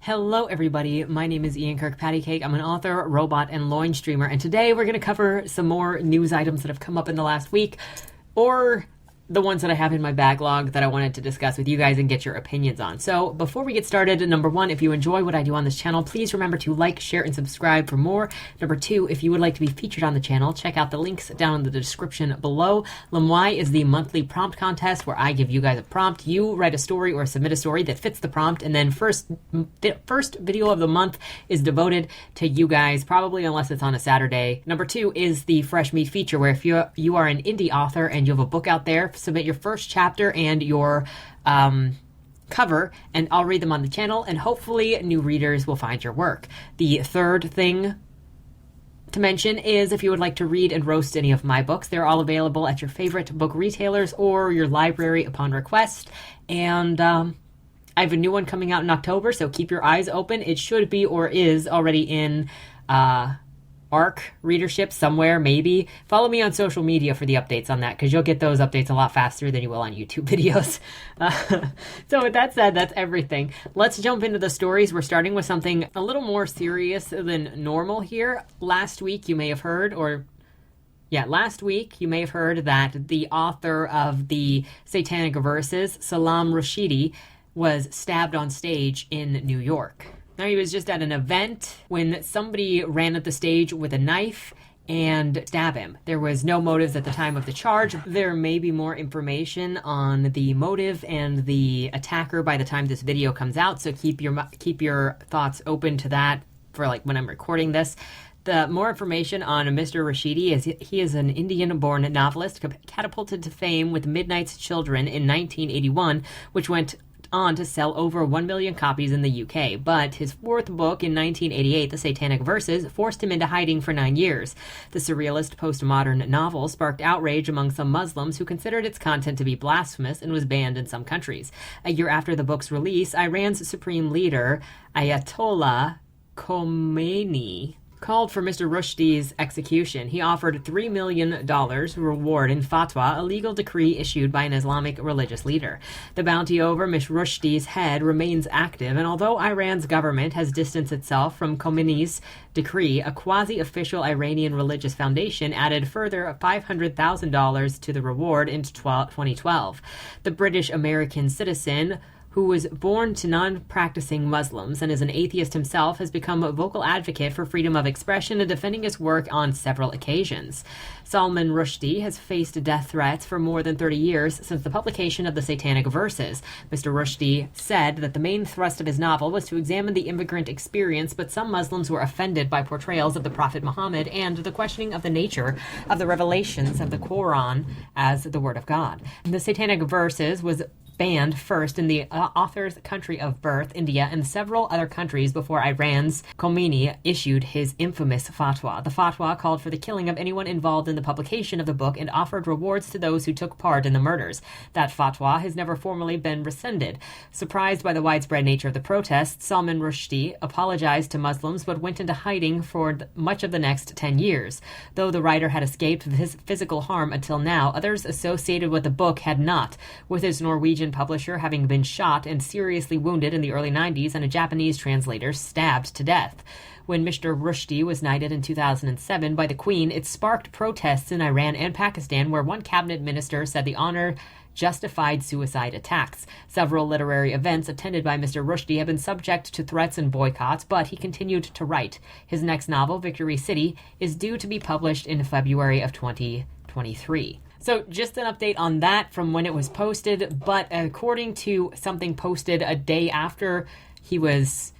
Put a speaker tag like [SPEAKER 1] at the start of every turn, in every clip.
[SPEAKER 1] Hello everybody, my name is Ian Kirkpatrick. I'm an author, robot, and loin streamer, and today we're going to cover some more news items that have come up in the last week, or the ones that I have in my backlog that I wanted to discuss with you guys and get your opinions on. So before we get started, number one, if you enjoy what I do on this channel, please remember to like, share, and subscribe for more. Number two, if you would like to be featured on the channel, check out the links down in the description below. Lemoi is the monthly prompt contest where I give you guys a prompt. You write a story or submit a story that fits the prompt, and then the first video of the month is devoted to you guys, probably unless it's on a Saturday. Number two is the Fresh Meat feature, where if you are an indie author and you have a book out there, submit your first chapter and your cover, and I'll read them on the channel, and hopefully new readers will find your work. The third thing to mention is if you would like to read and roast any of my books, they're all available at your favorite book retailers or your library upon request. And I have a new one coming out in October, so keep your eyes open. It should be or is already in ARC readership somewhere, maybe. Follow me on social media for the updates on that, because you'll get those updates a lot faster than you will on YouTube videos. So with that said, that's everything. Let's jump into the stories. We're starting with something a little more serious than normal here. Last week you may have heard that the author of the Satanic Verses, Salman Rushdie, was stabbed on stage in New York. Now, he was just at an event when somebody ran at the stage with a knife and stabbed him. There was no motives at the time of the charge. There may be more information on the motive and the attacker by the time this video comes out, so keep your thoughts open to that for when I'm recording this. The more information on Mr. Rushdie is he is an Indian-born novelist catapulted to fame with Midnight's Children in 1981, which went on to sell over 1 million copies in the UK, but his fourth book in 1988, The Satanic Verses, forced him into hiding for 9 years. The surrealist postmodern novel sparked outrage among some Muslims who considered its content to be blasphemous and was banned in some countries. A year after the book's release, Iran's supreme leader, Ayatollah Khomeini, called for Mr. Rushdie's execution. He offered $3 million reward in fatwa, a legal decree issued by an Islamic religious leader. The bounty over Mr. Rushdie's head remains active, and although Iran's government has distanced itself from Khomeini's decree, a quasi-official Iranian religious foundation added further $500,000 to the reward in 2012. The British-American citizen, who was born to non-practicing Muslims and is an atheist himself, has become a vocal advocate for freedom of expression and defending his work on several occasions. Salman Rushdie has faced death threats for more than 30 years since the publication of the Satanic Verses. Mr. Rushdie said that the main thrust of his novel was to examine the immigrant experience, but some Muslims were offended by portrayals of the Prophet Muhammad and the questioning of the nature of the revelations of the Quran as the Word of God. The Satanic Verses was banned first in the author's country of birth, India, and several other countries before Iran's Khomeini issued his infamous fatwa. The fatwa called for the killing of anyone involved in the publication of the book and offered rewards to those who took part in the murders. That fatwa has never formally been rescinded. Surprised by the widespread nature of the protests, Salman Rushdie apologized to Muslims but went into hiding for much of the next 10 years. Though the writer had escaped his physical harm until now, others associated with the book had not, with his Norwegian publisher having been shot and seriously wounded in the early 90s and a Japanese translator stabbed to death. When Mr. Rushdie was knighted in 2007 by the Queen, it sparked protests in Iran and Pakistan, where one cabinet minister said the honor justified suicide attacks. Several literary events attended by Mr. Rushdie have been subject to threats and boycotts, but he continued to write. His next novel, Victory City, is due to be published in February of 2023. So just an update on that from when it was posted, but according to something posted a day after he was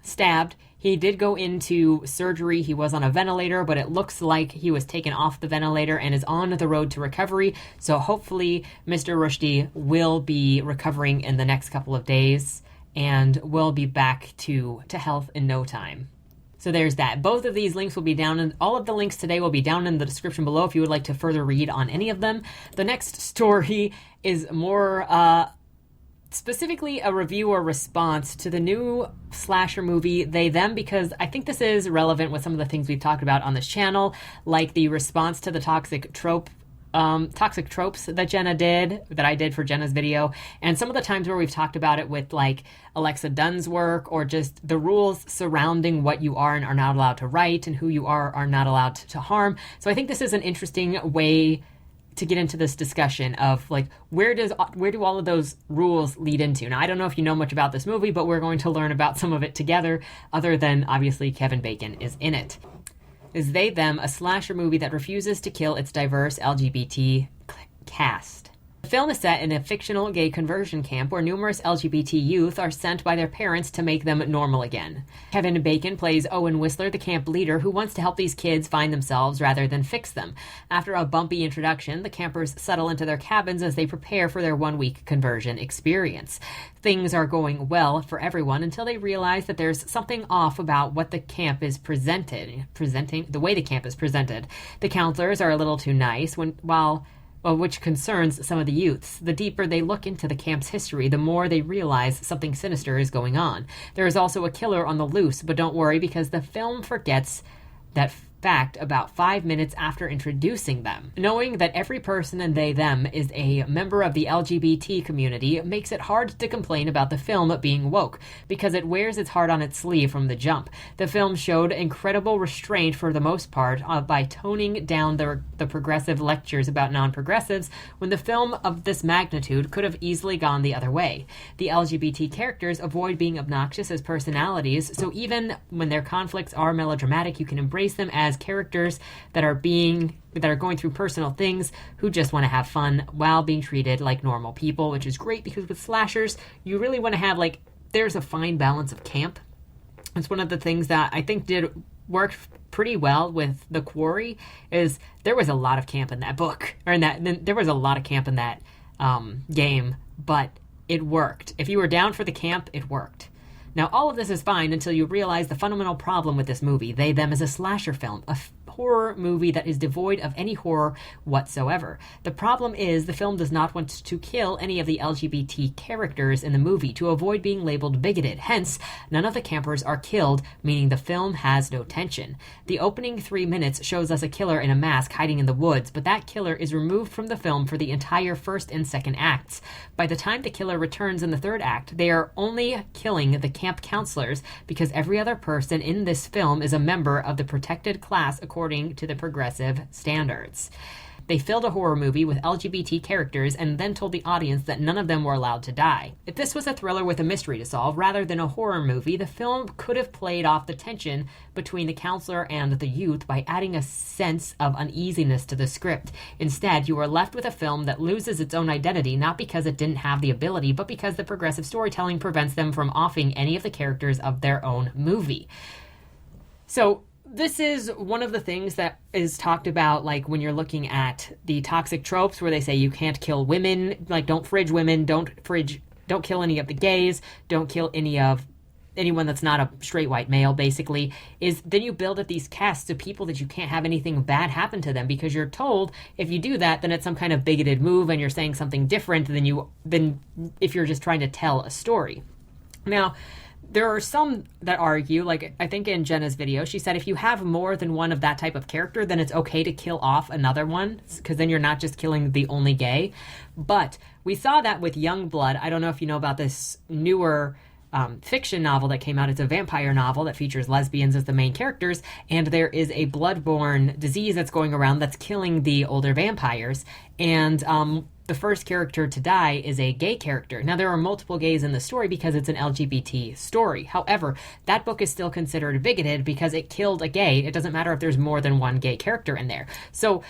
[SPEAKER 1] stabbed, he did go into surgery. He was on a ventilator, but it looks like he was taken off the ventilator and is on the road to recovery. So hopefully Mr. Rushdie will be recovering in the next couple of days and will be back to health in no time. So there's that. Both of these links will be down, and all of the links today will be down in the description below if you would like to further read on any of them. The next story is more specifically a review or response to the new slasher movie They Them, because I think this is relevant with some of the things we've talked about on this channel, like the response to the toxic trope toxic tropes that I did for Jenna's video, and some of the times where we've talked about it with like Alexa Dunn's work, or just the rules surrounding what you are and are not allowed to write and who you are not allowed to harm. So I think this is an interesting way to get into this discussion of like, where do all of those rules lead into? Now, I don't know if you know much about this movie, but we're going to learn about some of it together, other than obviously Kevin Bacon is in it. Is They Them a slasher movie that refuses to kill its diverse LGBT cast? The film is set in a fictional gay conversion camp where numerous LGBT youth are sent by their parents to make them normal again. Kevin Bacon plays Owen Whistler, the camp leader who wants to help these kids find themselves rather than fix them. After a bumpy introduction, the campers settle into their cabins as they prepare for their one-week conversion experience. Things are going well for everyone until they realize that there's something off about what the camp is presenting the way the camp is presented. The counselors are a little too nice, which concerns some of the youths. The deeper they look into the camp's history, the more they realize something sinister is going on. There is also a killer on the loose, but don't worry, because the film forgets that fact about 5 minutes after introducing them. Knowing that every person in They Them is a member of the LGBT community makes it hard to complain about the film being woke, because it wears its heart on its sleeve from the jump. The film showed incredible restraint for the most part by toning down the progressive lectures about non-progressives, when the film of this magnitude could have easily gone the other way. The LGBT characters avoid being obnoxious as personalities, so even when their conflicts are melodramatic, you can embrace them as characters that are going through personal things, who just want to have fun while being treated like normal people, which is great, because with slashers, you really want to have, like, there's a fine balance of camp. It's one of the things that I think did work pretty well with The Quarry, is there was a lot of camp in that book, there was a lot of camp in that game, but it worked. If you were down for the camp, it worked. Now, all of this is fine until you realize the fundamental problem with this movie. They Them is a slasher film, a horror movie that is devoid of any horror whatsoever. The problem is the film does not want to kill any of the LGBT characters in the movie to avoid being labeled bigoted. Hence, none of the campers are killed, meaning the film has no tension. The opening 3 minutes shows us a killer in a mask hiding in the woods, but that killer is removed from the film for the entire first and second acts. By the time the killer returns in the third act, they are only killing the camp counselors, because every other person in this film is a member of the protected class according to the progressive standards. They filled a horror movie with LGBT characters and then told the audience that none of them were allowed to die. If this was a thriller with a mystery to solve rather than a horror movie, the film could have played off the tension between the counselor and the youth by adding a sense of uneasiness to the script. Instead, you are left with a film that loses its own identity, not because it didn't have the ability, but because the progressive storytelling prevents them from offing any of the characters of their own movie. So, this is one of the things that is talked about, like, when you're looking at the toxic tropes where they say you can't kill women, like, don't fridge women, don't kill any of the gays, don't kill anyone that's not a straight white male, basically, is then you build up these casts of people that you can't have anything bad happen to them, because you're told if you do that, then it's some kind of bigoted move and you're saying something different than if you're just trying to tell a story. Now, there are some that argue, like I think in Jenna's video, she said if you have more than one of that type of character, then it's okay to kill off another one, because then you're not just killing the only gay. But we saw that with Youngblood. I don't know if you know about this newer fiction novel that came out. It's a vampire novel that features lesbians as the main characters, and there is a bloodborne disease that's going around that's killing the older vampires. And the first character to die is a gay character. Now, there are multiple gays in the story because it's an LGBT story. However, that book is still considered bigoted because it killed a gay. It doesn't matter if there's more than one gay character in there. So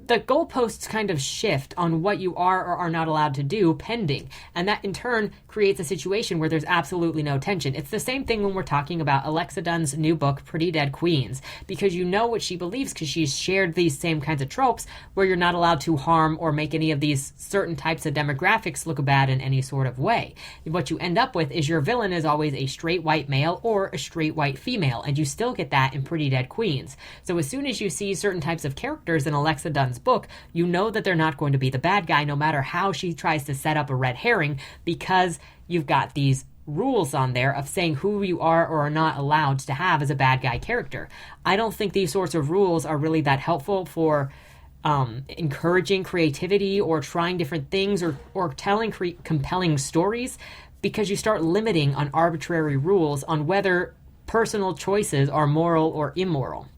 [SPEAKER 1] the goalposts kind of shift on what you are or are not allowed to do pending. And that in turn creates a situation where there's absolutely no tension. It's the same thing when we're talking about Alexa Dunn's new book, Pretty Dead Queens, because you know what she believes because she's shared these same kinds of tropes where you're not allowed to harm or make any of these certain types of demographics look bad in any sort of way. What you end up with is your villain is always a straight white male or a straight white female, and you still get that in Pretty Dead Queens. So as soon as you see certain types of characters in Alexa Dunn's book, you know that they're not going to be the bad guy no matter how she tries to set up a red herring, because you've got these rules on there of saying who you are or are not allowed to have as a bad guy character. I don't think these sorts of rules are really that helpful for encouraging creativity or trying different things or telling compelling stories, because you start limiting on arbitrary rules on whether personal choices are moral or immoral.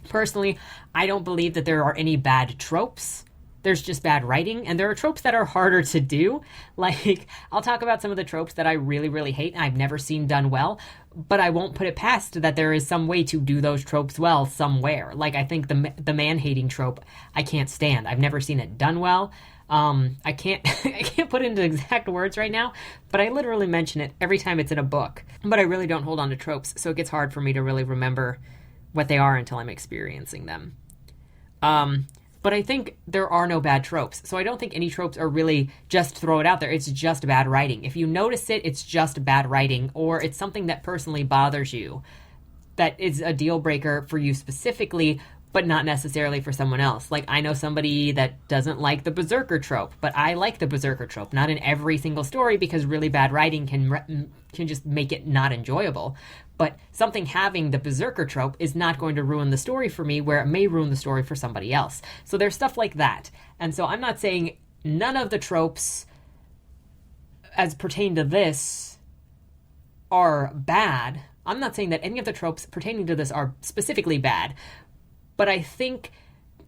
[SPEAKER 1] Personally, I don't believe that there are any bad tropes. There's just bad writing, and there are tropes that are harder to do. Like, I'll talk about some of the tropes that I really, really hate and I've never seen done well, but I won't put it past that there is some way to do those tropes well somewhere. Like, I think the man-hating trope, I can't stand. I've never seen it done well. I can't I can't put it into exact words right now, but I literally mention it every time it's in a book. But I really don't hold on to tropes, so it gets hard for me to really remember what they are until I'm experiencing them. But I think there are no bad tropes. So I don't think any tropes are really just throw it out there. It's just bad writing. If you notice it, it's just bad writing, or it's something that personally bothers you, that is a deal breaker for you specifically, but not necessarily for someone else. Like, I know somebody that doesn't like the berserker trope, but I like the berserker trope. Not in every single story, because really bad writing can just make it not enjoyable. But something having the berserker trope is not going to ruin the story for me, where it may ruin the story for somebody else. So there's stuff like that. And so I'm not saying none of the tropes as pertain to this are bad. I'm not saying that any of the tropes pertaining to this are specifically bad. But I think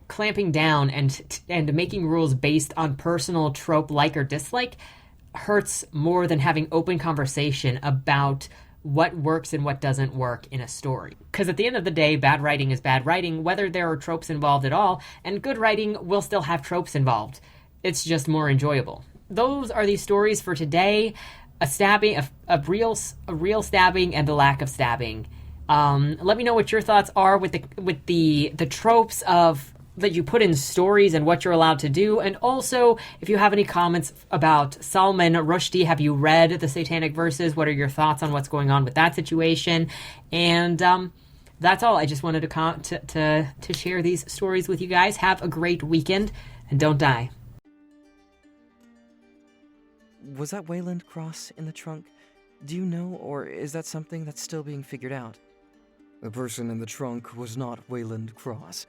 [SPEAKER 1] clamping down and making rules based on personal trope like or dislike hurts more than having open conversation about what works and what doesn't work in a story. Because at the end of the day, bad writing is bad writing, whether there are tropes involved at all, and good writing will still have tropes involved. It's just more enjoyable. Those are the stories for today. A stabbing, a real stabbing, and the lack of stabbing. Let me know what your thoughts are with the tropes of that you put in stories and what you're allowed to do. And also, if you have any comments about Salman Rushdie, have you read the Satanic Verses? What are your thoughts on what's going on with that situation? And that's all. I just wanted to share these stories with you guys. Have a great weekend, and don't die.
[SPEAKER 2] Was that Wayland Cross in the trunk? Do you know, or is that something that's still being figured out?
[SPEAKER 3] The person in the trunk was not Wayland Cross.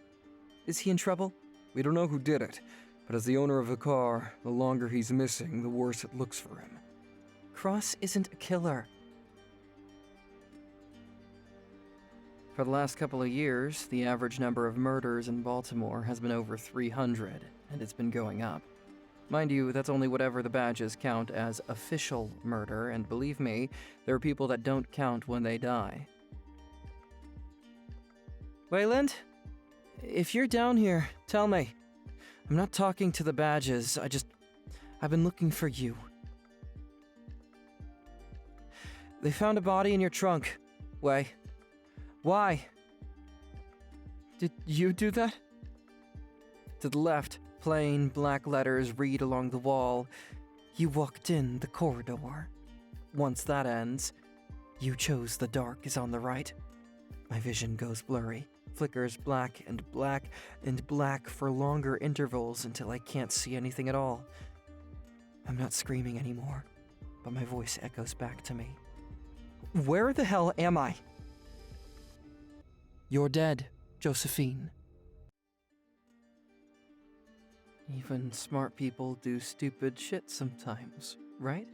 [SPEAKER 2] Is he in trouble?
[SPEAKER 3] We don't know who did it, but as the owner of the car, the longer he's missing, the worse it looks for him.
[SPEAKER 2] Cross isn't a killer. For the last couple of years, the average number of murders in Baltimore has been over 300, and it's been going up. Mind you, that's only whatever the badges count as official murder, and believe me, there are people that don't count when they die. Wayland? If you're down here, tell me. I'm not talking to the badges, I've been looking for you. They found a body in your trunk. Way. Why? Did you do that? To the left, plain black letters read along the wall. You walked in the corridor. Once that ends, you chose the dark is on the right. My vision goes blurry, flickers black and black and black for longer intervals until I can't see anything at all. I'm not screaming anymore, but my voice echoes back to me. Where the hell am I? You're dead, Josephine. Even smart people do stupid shit sometimes, right?